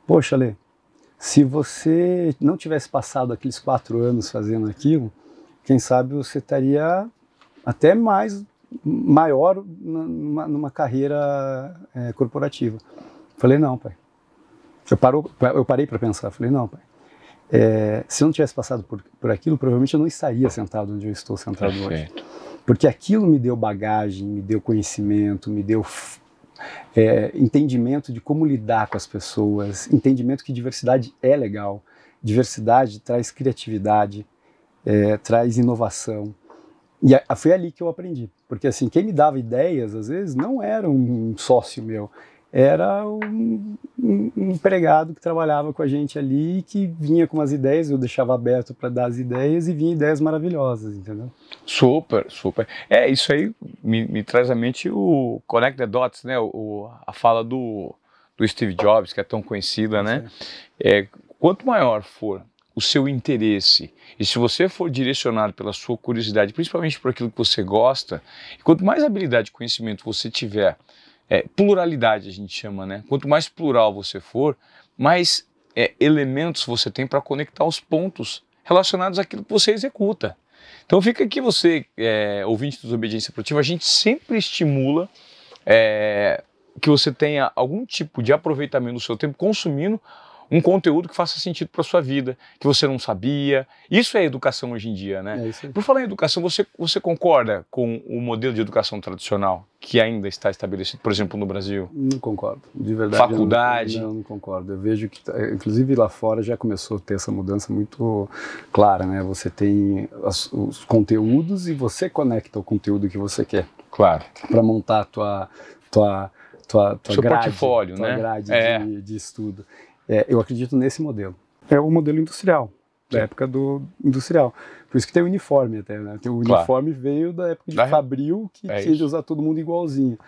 poxa, Lê, se você não tivesse passado aqueles 4 anos fazendo aquilo, quem sabe você estaria até mais maior numa carreira corporativa. Falei, não, pai. Eu parei para pensar, falei, não, pai. Se eu não tivesse passado por aquilo, provavelmente eu não estaria sentado onde eu estou sentado hoje. Porque aquilo me deu bagagem, me deu conhecimento, me deu entendimento de como lidar com as pessoas, entendimento que diversidade é legal, diversidade traz criatividade, traz inovação. E foi ali que eu aprendi, porque assim, quem me dava ideias, às vezes, não era um sócio meu, era um empregado que trabalhava com a gente ali, que vinha com umas ideias, eu deixava aberto para dar as ideias e vinha ideias maravilhosas, entendeu? Super, super. Isso aí me traz à mente o Connect the Dots, né? A fala do Steve Jobs, que é tão conhecida, né? Quanto maior for o seu interesse, e se você for direcionado pela sua curiosidade, principalmente por aquilo que você gosta, e quanto mais habilidade e conhecimento você tiver, pluralidade a gente chama, né? Quanto mais plural você for, mais elementos você tem para conectar os pontos relacionados àquilo que você executa. Então fica aqui você, ouvinte do Desobediência Produtiva, a gente sempre estimula que você tenha algum tipo de aproveitamento do seu tempo consumindo um conteúdo que faça sentido para a sua vida, que você não sabia. Isso é educação hoje em dia, né? Por falar em educação, você concorda com o modelo de educação tradicional que ainda está estabelecido, por exemplo, no Brasil? Não concordo, de verdade. Faculdade? Não concordo. Eu vejo que, inclusive lá fora, já começou a ter essa mudança muito clara, né? Você tem os conteúdos e você conecta o conteúdo que você quer. Claro. Para montar a tua seu grade, portfólio, tua né? grade de estudo. Eu acredito nesse modelo. É o modelo industrial, da época do industrial. Por isso que tem o uniforme até, né? O uniforme veio da época de Fabril, que tinha de usar todo mundo igualzinho.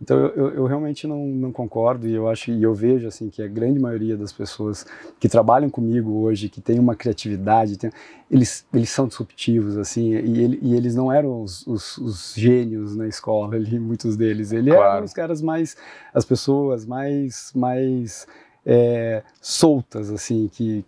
Então eu realmente não concordo, e eu vejo assim que a grande maioria das pessoas que trabalham comigo hoje, que tem uma criatividade, eles são disruptivos, assim, e eles não eram os gênios na escola ali, muitos deles. Eram os caras as pessoas mais soltas, assim, que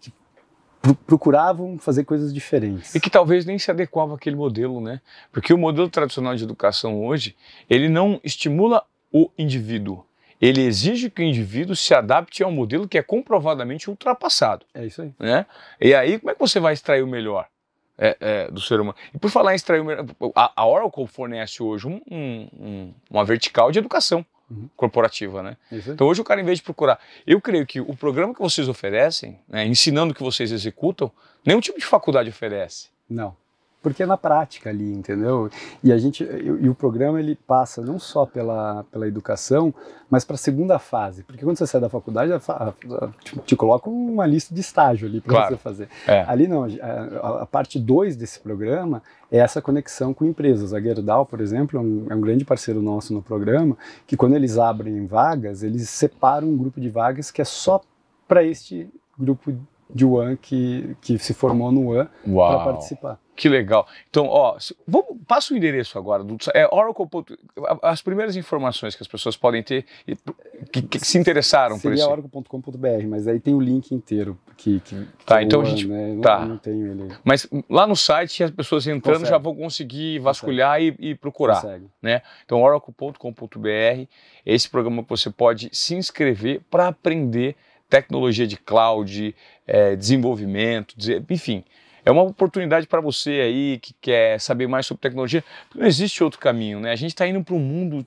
procuravam fazer coisas diferentes. E que talvez nem se adequavam àquele modelo, né? Porque o modelo tradicional de educação hoje, ele não estimula o indivíduo. Ele exige que o indivíduo se adapte a um modelo que é comprovadamente ultrapassado. É isso aí. Né? E aí, como é que você vai extrair o melhor do ser humano? E por falar em extrair o melhor, a Oracle fornece hoje uma vertical de educação corporativa, né? Então hoje o cara, em vez de procurar, eu creio que o programa que vocês oferecem, né, ensinando o que vocês executam, nenhum tipo de faculdade oferece. Não, porque é na prática ali, entendeu? E o programa ele passa não só pela educação, mas para a segunda fase, porque quando você sai da faculdade, te coloca uma lista de estágio ali para você fazer. Ali não, a parte 2 desse programa é essa conexão com empresas. A Gerdau, por exemplo, é um grande parceiro nosso no programa, que quando eles abrem vagas, eles separam um grupo de vagas que é só para este grupo de UAN que se formou no UAN para participar. Que legal. Então, passa o endereço agora. Oracle. As primeiras informações que as pessoas podem ter que se interessaram por isso. Seria oracle.com.br, mas aí tem o link inteiro. Então a gente... né? Não tenho ele. Mas lá no site, as pessoas entrando já vão conseguir vasculhar e procurar. Né? Então, oracle.com.br, esse programa que você pode se inscrever para aprender tecnologia de cloud, desenvolvimento, enfim. É uma oportunidade para você aí que quer saber mais sobre tecnologia, porque não existe outro caminho, né? A gente está indo para um mundo...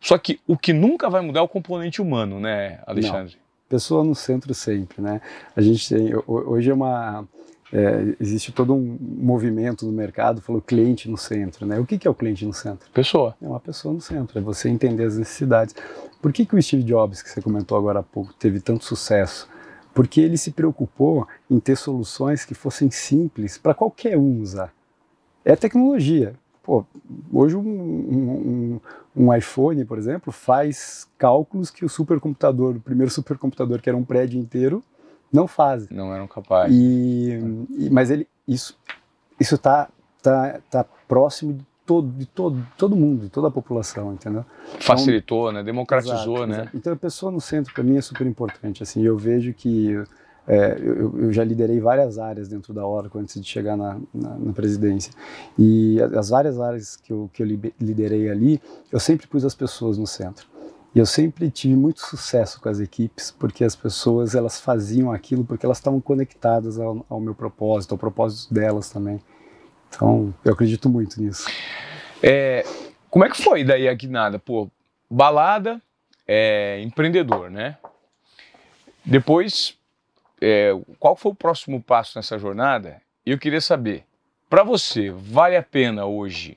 Só que o que nunca vai mudar é o componente humano, né, Alexandre? Não. Pessoa no centro sempre, né? A gente tem... Hoje existe todo um movimento no mercado, falou cliente no centro, né? O que é o cliente no centro? Pessoa. É uma pessoa no centro, é você entender as necessidades. Por que o Steve Jobs, que você comentou agora há pouco, teve tanto sucesso? Porque ele se preocupou em ter soluções que fossem simples para qualquer um usar. É tecnologia. Hoje um iPhone, por exemplo, faz cálculos que o primeiro supercomputador, que era um prédio inteiro, não faz. Não eram capazes. Mas isso está próximo de todo mundo, de toda a população, entendeu? Facilitou, né? Democratizou, exato, né? Exato. Então a pessoa no centro, para mim, é super importante. Assim, eu vejo que Eu já liderei várias áreas dentro da Oracle antes de chegar na presidência. E as várias áreas que eu liderei ali, eu sempre pus as pessoas no centro. E eu sempre tive muito sucesso com as equipes, porque as pessoas, elas faziam aquilo porque elas estavam conectadas ao meu propósito, ao propósito delas também. Então, eu acredito muito nisso. Como é que foi daí a guinada? Pô, balada, empreendedor, né? Depois, qual foi o próximo passo nessa jornada? Eu queria saber, para você, vale a pena hoje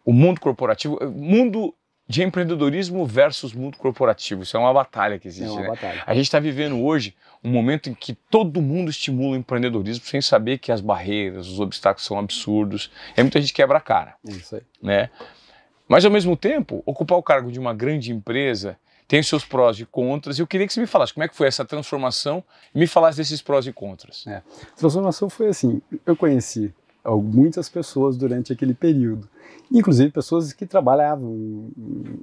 o mundo corporativo, mundo de empreendedorismo versus mundo corporativo? Isso é uma batalha que existe, né? Batalha. A gente está vivendo hoje um momento em que todo mundo estimula o empreendedorismo sem saber que as barreiras, os obstáculos são absurdos. E muita gente quebra a cara. É isso aí. Né? Mas, ao mesmo tempo, ocupar o cargo de uma grande empresa tem os seus prós e contras. E eu queria que você me falasse como é que foi essa transformação e me falasse desses prós e contras. A transformação foi assim, eu conheci muitas pessoas durante aquele período, inclusive pessoas que trabalhavam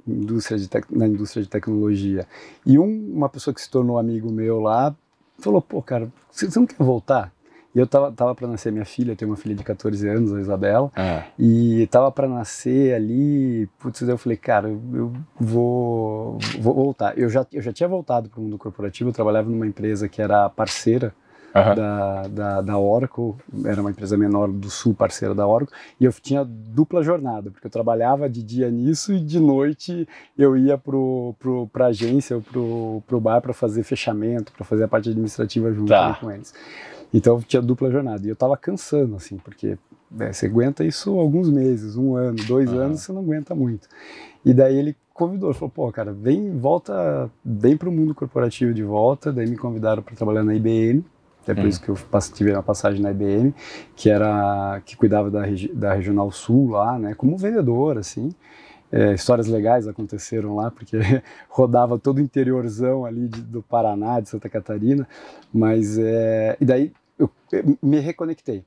na indústria de tecnologia. E uma pessoa que se tornou amigo meu lá falou, pô, cara, você não quer voltar? E eu tava para nascer minha filha, eu tenho uma filha de 14 anos, a Isabela, e tava para nascer ali, putz, eu falei, cara, eu vou voltar. Eu já tinha voltado para o mundo corporativo, eu trabalhava numa empresa que era parceira da Oracle, era uma empresa menor do Sul, parceira da Oracle, e eu tinha dupla jornada, porque eu trabalhava de dia nisso e de noite eu ia pra agência ou pro bar para fazer fechamento, para fazer a parte administrativa junto com eles. Então eu tinha dupla jornada, e eu tava cansando, assim, porque você aguenta isso alguns meses, 1 ano, 2 anos, você não aguenta muito. E daí ele convidou, falou, pô, cara, vem pro mundo corporativo de volta. Daí me convidaram para trabalhar na IBM. É por isso que eu tive uma passagem na IBM, que cuidava da Regional Sul lá, né, como vendedor, assim. Histórias legais aconteceram lá, porque rodava todo o interiorzão ali do Paraná, de Santa Catarina, e daí eu me reconectei.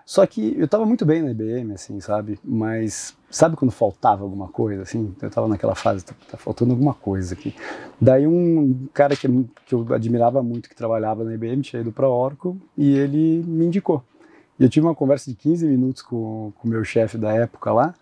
Só que eu estava muito bem na IBM, assim, sabe? Mas sabe quando faltava alguma coisa, assim? Eu estava naquela fase, tá faltando alguma coisa aqui. Daí um cara que eu admirava muito, que trabalhava na IBM, tinha ido para a Oracle, e ele me indicou. E eu tive uma conversa de 15 minutos com o meu chefe da época lá,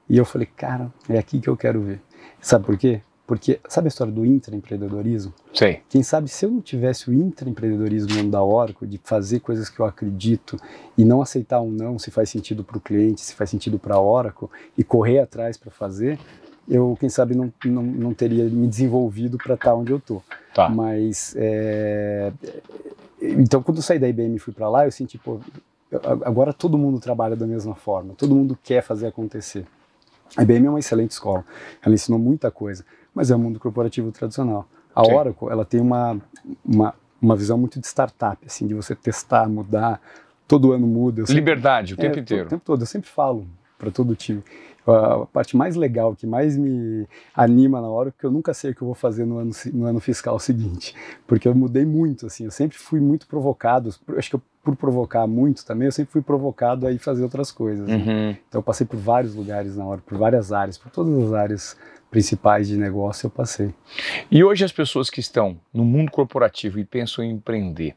e eu falei, cara, é aqui que eu quero ver. Sabe por quê? Porque, sabe a história do intraempreendedorismo? Sei. Quem sabe se eu não tivesse o intraempreendedorismo dentro da Oracle, de fazer coisas que eu acredito e não aceitar um não, se faz sentido para o cliente, se faz sentido para a Oracle, e correr atrás para fazer, eu, quem sabe, não teria me desenvolvido para estar onde eu estou. Tá. Mas, então, quando eu saí da IBM e fui para lá, eu senti, pô, agora todo mundo trabalha da mesma forma, todo mundo quer fazer acontecer. A IBM é uma excelente escola, ela ensinou muita coisa, mas é um mundo corporativo tradicional. A Oracle, ela tem uma visão muito de startup, assim, de você testar, mudar, todo ano muda. Liberdade, o tempo inteiro. O tempo todo, eu sempre falo para todo o time. A parte mais legal, que mais me anima na hora, porque eu nunca sei o que eu vou fazer no ano fiscal seguinte, porque eu mudei muito, assim, eu sempre fui muito provocado, acho que por provocar muito também, eu sempre fui provocado a ir fazer outras coisas. Né? Então eu passei por vários lugares na hora, por várias áreas, por todas as áreas principais de negócio eu passei. E hoje as pessoas que estão no mundo corporativo e pensam em empreender,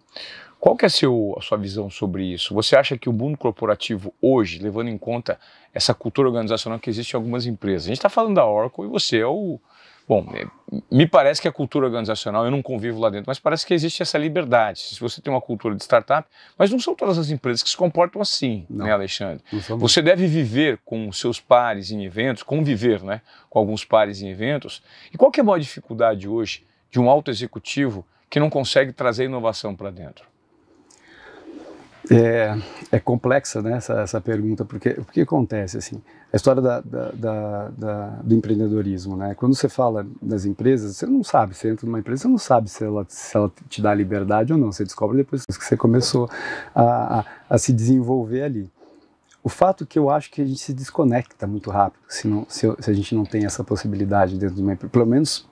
qual que é a sua visão sobre isso? Você acha que o mundo corporativo hoje, levando em conta essa cultura organizacional que existe em algumas empresas, a gente está falando da Oracle e você é o... Bom, me parece que a cultura organizacional, eu não convivo lá dentro, mas parece que existe essa liberdade. Se você tem uma cultura de startup, mas não são todas as empresas que se comportam assim, né, Alexandre? Você deve viver com seus pares em eventos, conviver, né, com alguns pares em eventos. E qual que é a maior dificuldade hoje de um alto executivo que não consegue trazer inovação para dentro? É complexa, né, essa pergunta, porque o que acontece, assim, a história do empreendedorismo, né, quando você fala das empresas, você não sabe, você entra numa empresa, você não sabe se ela te dá liberdade ou não, você descobre depois que você começou a se desenvolver ali. O fato que eu acho que a gente se desconecta muito rápido, se a gente não tem essa possibilidade dentro de uma empresa, pelo menos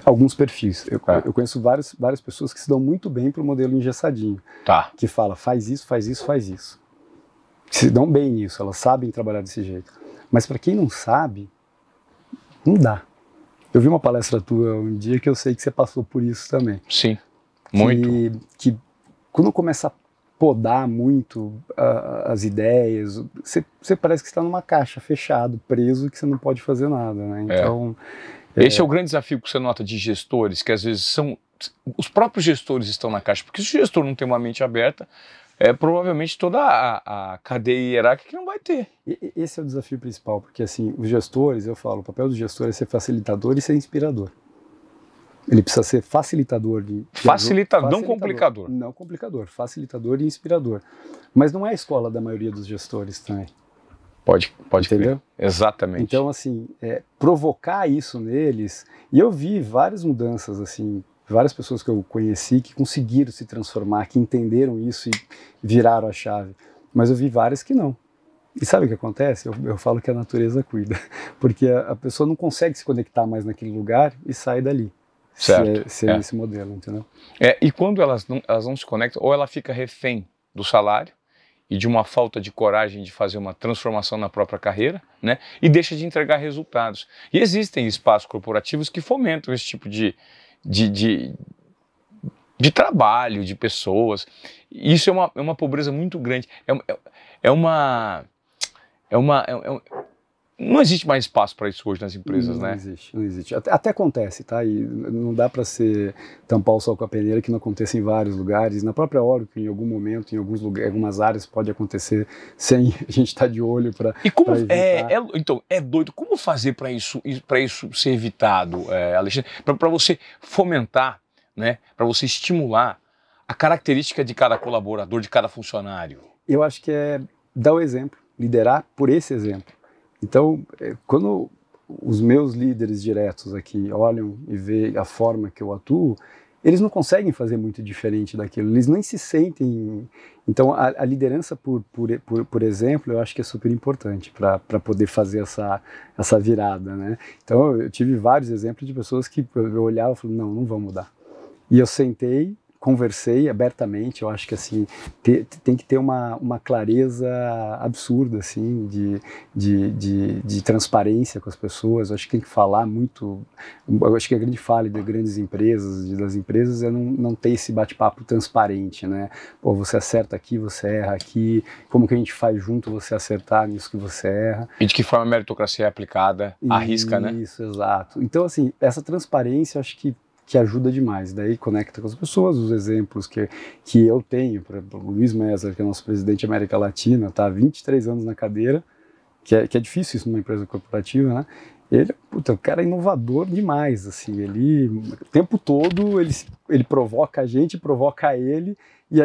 alguns perfis. Eu conheço várias pessoas que se dão muito bem para o modelo engessadinho. Que fala, faz isso, faz isso, faz isso. Se dão bem nisso, elas sabem trabalhar desse jeito. Mas para quem não sabe, não dá. Eu vi uma palestra tua um dia que eu sei que você passou por isso também. Sim, muito. Que quando começa a podar muito as ideias, você parece que está numa caixa fechado, preso, que você não pode fazer nada, né? Então, esse é o grande desafio que você nota de gestores, que às vezes são os próprios gestores estão na caixa, porque se o gestor não tem uma mente aberta, provavelmente toda a cadeia hierárquica não vai ter. Esse é o desafio principal, porque assim, os gestores, eu falo, o papel do gestor é ser facilitador e ser inspirador. Ele precisa ser facilitador facilitador, não complicador. Não complicador, facilitador e inspirador. Mas não é a escola da maioria dos gestores também. Pode entendeu? Crer. Exatamente. Então, assim, provocar isso neles, e eu vi várias mudanças, assim, várias pessoas que eu conheci que conseguiram se transformar, que entenderam isso e viraram a chave. Mas eu vi várias que não. E sabe o que acontece? Eu falo que a natureza cuida. Porque a pessoa não consegue se conectar mais naquele lugar e sai dali. Certo. Se é esse modelo, entendeu? E quando elas não se conectam, ou ela fica refém do salário e de uma falta de coragem de fazer uma transformação na própria carreira, né? E deixa de entregar resultados. E existem espaços corporativos que fomentam esse tipo de trabalho, de pessoas. Isso é uma pobreza muito grande. Não existe mais espaço para isso hoje nas empresas, né? Não existe. Até acontece, tá? E não dá para tampar o sol com a peneira, que não acontece em vários lugares. Na própria Oracle, em algum momento, em algumas áreas pode acontecer sem a gente estar de olho para evitar. Então, é doido. Como fazer para isso ser evitado, Alexandre? Para você fomentar, né? Para você estimular a característica de cada colaborador, de cada funcionário? Eu acho que é dar o exemplo, liderar por esse exemplo. Então, quando os meus líderes diretos aqui olham e veem a forma que eu atuo, eles não conseguem fazer muito diferente daquilo, eles nem se sentem... Então, a liderança por exemplo, eu acho que é super importante para poder fazer essa virada, né? Então, eu tive vários exemplos de pessoas que eu olhava e falava, não vão mudar. E eu sentei, conversei abertamente, eu acho que assim, tem que ter uma clareza absurda, assim, de transparência com as pessoas. Eu acho que tem que falar muito, eu acho que a grande falha das grandes empresas, das empresas, é não ter esse bate-papo transparente, né? Pô, você acerta aqui, você erra aqui, como que a gente faz junto você acertar nisso que você erra. E de que forma a meritocracia é aplicada, à risca, né? Isso, exato. Então, assim, essa transparência, eu acho que ajuda demais, daí conecta com as pessoas, os exemplos que eu tenho, por exemplo, o Luiz Messer, que é nosso presidente da América Latina, está há 23 anos na cadeira, que é difícil isso numa empresa corporativa, né? Ele, o cara é inovador demais, assim, ele, o tempo todo, ele provoca a gente, provoca ele,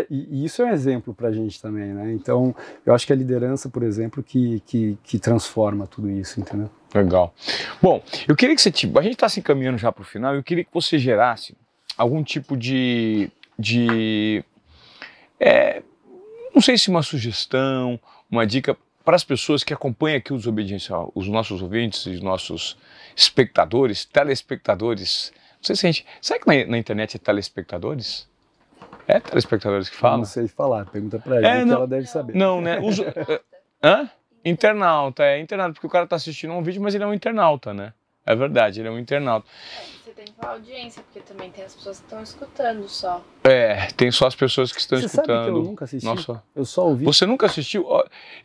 e isso é um exemplo para a gente também, né? Então, eu acho que a liderança, por exemplo, que transforma tudo isso, entendeu? Legal. Bom, eu queria que a gente está se encaminhando já para o final, eu queria que você gerasse algum tipo não sei se uma sugestão, uma dica para as pessoas que acompanham aqui o Desobediência, os nossos ouvintes, os nossos espectadores, telespectadores. Não sei se será que na internet é telespectadores? É telespectadores que falam? Não sei falar, pergunta para ela, que ela deve saber. Não, né? Hã? Internauta, internauta, porque o cara tá assistindo um vídeo, mas ele é um internauta, né? É verdade, ele é um internauta. Você tem que falar audiência, porque também tem as pessoas que estão escutando só. Tem só as pessoas que estão escutando. Você sabe que eu nunca assisti? Nossa. Eu só ouvi. Você nunca assistiu?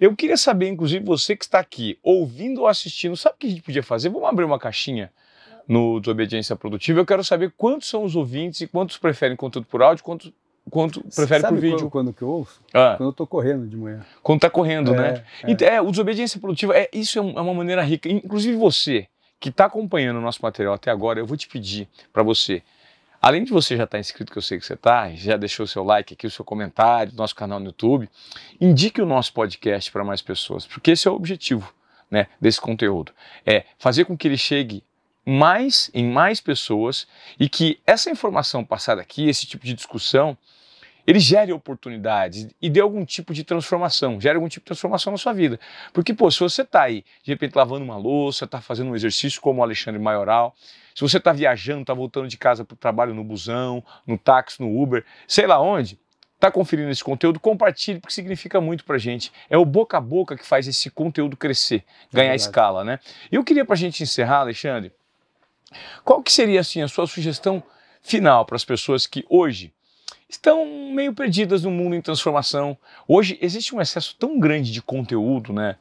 Eu queria saber, inclusive, você que está aqui, ouvindo ou assistindo, sabe o que a gente podia fazer? Vamos abrir uma caixinha no Desobediência Produtiva. Eu quero saber quantos são os ouvintes e quantos preferem conteúdo por áudio, quanto prefere por vídeo. Quando que eu ouço? Quando eu tô correndo de manhã. Quando tá correndo, né? O Desobediência Produtiva, isso é uma maneira rica. Inclusive você, que está acompanhando o nosso material até agora, eu vou te pedir para você, além de você já estar inscrito, que eu sei que você está, já deixou o seu like aqui, o seu comentário no nosso canal no YouTube, indique o nosso podcast para mais pessoas, porque esse é o objetivo, né, desse conteúdo. É fazer com que ele chegue em mais pessoas e que essa informação passada aqui, esse tipo de discussão, ele gere oportunidades e dê algum tipo de transformação, na sua vida. Porque, se você está aí, de repente, lavando uma louça, está fazendo um exercício como o Alexandre Maioral, se você está viajando, está voltando de casa para o trabalho no busão, no táxi, no Uber, sei lá onde, está conferindo esse conteúdo, compartilhe, porque significa muito para a gente. É o boca a boca que faz esse conteúdo crescer, ganhar escala, né? E eu queria, para a gente encerrar, Alexandre, qual que seria, assim, a sua sugestão final para as pessoas que hoje estão meio perdidas no mundo em transformação. Hoje existe um excesso tão grande de conteúdo, né?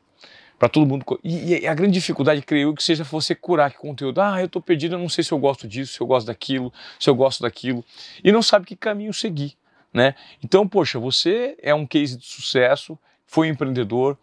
Para todo mundo. E a grande dificuldade, creio eu, que seja você curar que conteúdo. Eu estou perdido, eu não sei se eu gosto disso, se eu gosto daquilo, se eu gosto daquilo. E não sabe que caminho seguir, né? Então, poxa, você é um case de sucesso, foi um empreendedor,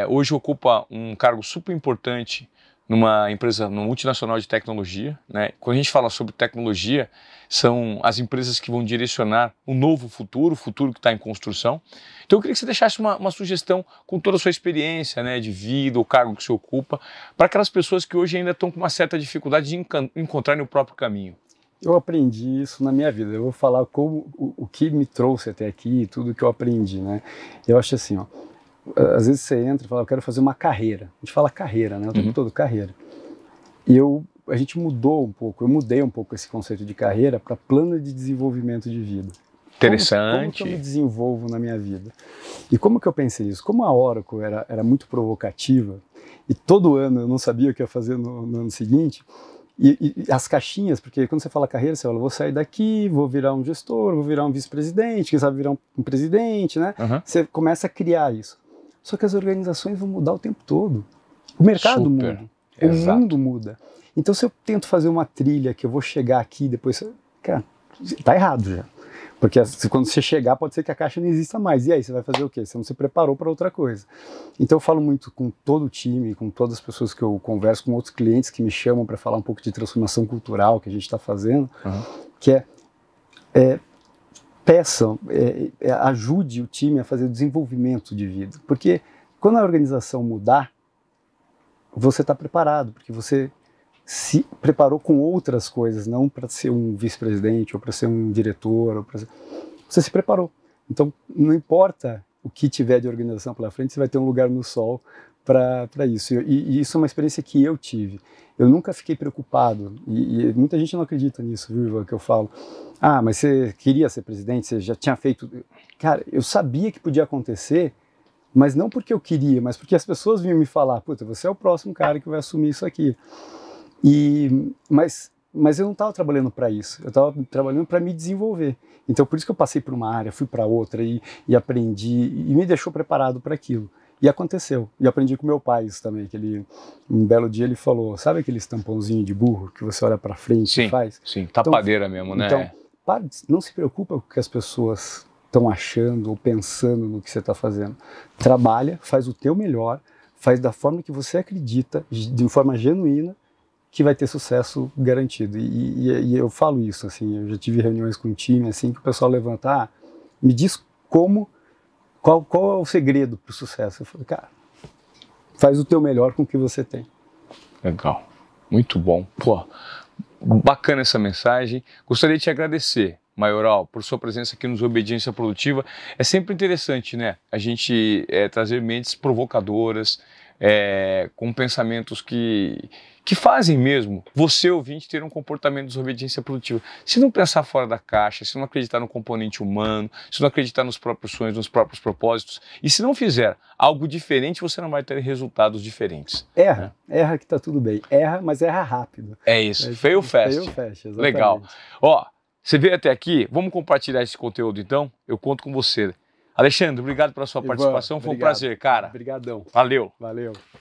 hoje ocupa um cargo super importante numa empresa, numa multinacional de tecnologia, né? Quando a gente fala sobre tecnologia, são as empresas que vão direcionar o novo futuro, o futuro que está em construção. Então eu queria que você deixasse uma sugestão com toda a sua experiência, né, de vida, o cargo que você ocupa, para aquelas pessoas que hoje ainda estão com uma certa dificuldade de encontrar o próprio caminho. Eu aprendi isso na minha vida. Eu vou falar como o que me trouxe até aqui, tudo que eu aprendi, né? Eu acho assim, ó, às vezes você entra e fala, eu quero fazer uma carreira. A gente fala carreira, né? O tempo todo, carreira. E a gente mudou um pouco, eu mudei um pouco esse conceito de carreira para plano de desenvolvimento de vida. Interessante. Como que eu me desenvolvo na minha vida? E como que eu pensei isso? Como a Oracle era muito provocativa, e todo ano eu não sabia o que ia fazer no ano seguinte, e as caixinhas, porque quando você fala carreira, você fala, vou sair daqui, vou virar um gestor, vou virar um vice-presidente, quem sabe virar um presidente, né? Você começa a criar isso. Só que as organizações vão mudar o tempo todo. O mercado muda, o mundo muda. Então se eu tento fazer uma trilha que eu vou chegar aqui depois, cara, tá errado já. Porque quando você chegar pode ser que a caixa não exista mais. E aí, você vai fazer o quê? Você não se preparou para outra coisa. Então eu falo muito com todo o time, com todas as pessoas que eu converso, com outros clientes que me chamam para falar um pouco de transformação cultural que a gente está fazendo, que peçam, ajude o time a fazer o desenvolvimento de vida. Porque quando a organização mudar, você está preparado, porque você se preparou com outras coisas, não para ser um vice-presidente ou para ser um diretor. Você se preparou. Então, não importa o que tiver de organização pela frente, você vai ter um lugar no sol para isso. E isso é uma experiência que eu tive. Eu nunca fiquei preocupado, e muita gente não acredita nisso, viu, Ivan, que eu falo. Mas você queria ser presidente, você já tinha feito... Cara, eu sabia que podia acontecer, mas não porque eu queria, mas porque as pessoas vinham me falar, puta, você é o próximo cara que vai assumir isso aqui. Mas eu não estava trabalhando para isso, eu estava trabalhando para me desenvolver. Então por isso que eu passei por uma área, fui para outra e aprendi, e me deixou preparado para aquilo. E aconteceu. E aprendi com meu pai isso também, que um belo dia ele falou, sabe aquele tampãozinho de burro que você olha para frente e faz? Sim, tapadeira mesmo, né? Então, não se preocupa com o que as pessoas estão achando ou pensando no que você está fazendo. Trabalha, faz o teu melhor, faz da forma que você acredita, de forma genuína, que vai ter sucesso garantido. E eu falo isso, assim, eu já tive reuniões com o time, assim, que o pessoal levanta, me diz qual é o segredo para o sucesso? Eu falei, cara, faz o teu melhor com o que você tem. Legal, muito bom. Pô, bacana essa mensagem. Gostaria de te agradecer, Maioral, por sua presença aqui nos Obediência Produtiva. É sempre interessante, né, a gente trazer mentes provocadoras, com pensamentos que fazem mesmo você, ouvinte, ter um comportamento de desobediência produtiva. Se não pensar fora da caixa, se não acreditar no componente humano, se não acreditar nos próprios sonhos, nos próprios propósitos, e se não fizer algo diferente, você não vai ter resultados diferentes. Erra que tá tudo bem. Erra, mas erra rápido. É isso, fail fast. Fail fast, exatamente. Legal. Ó, você veio até aqui, vamos compartilhar esse conteúdo então? Eu conto com você. Alexandre, obrigado pela sua participação, foi um prazer, cara. Obrigadão. Valeu. Valeu.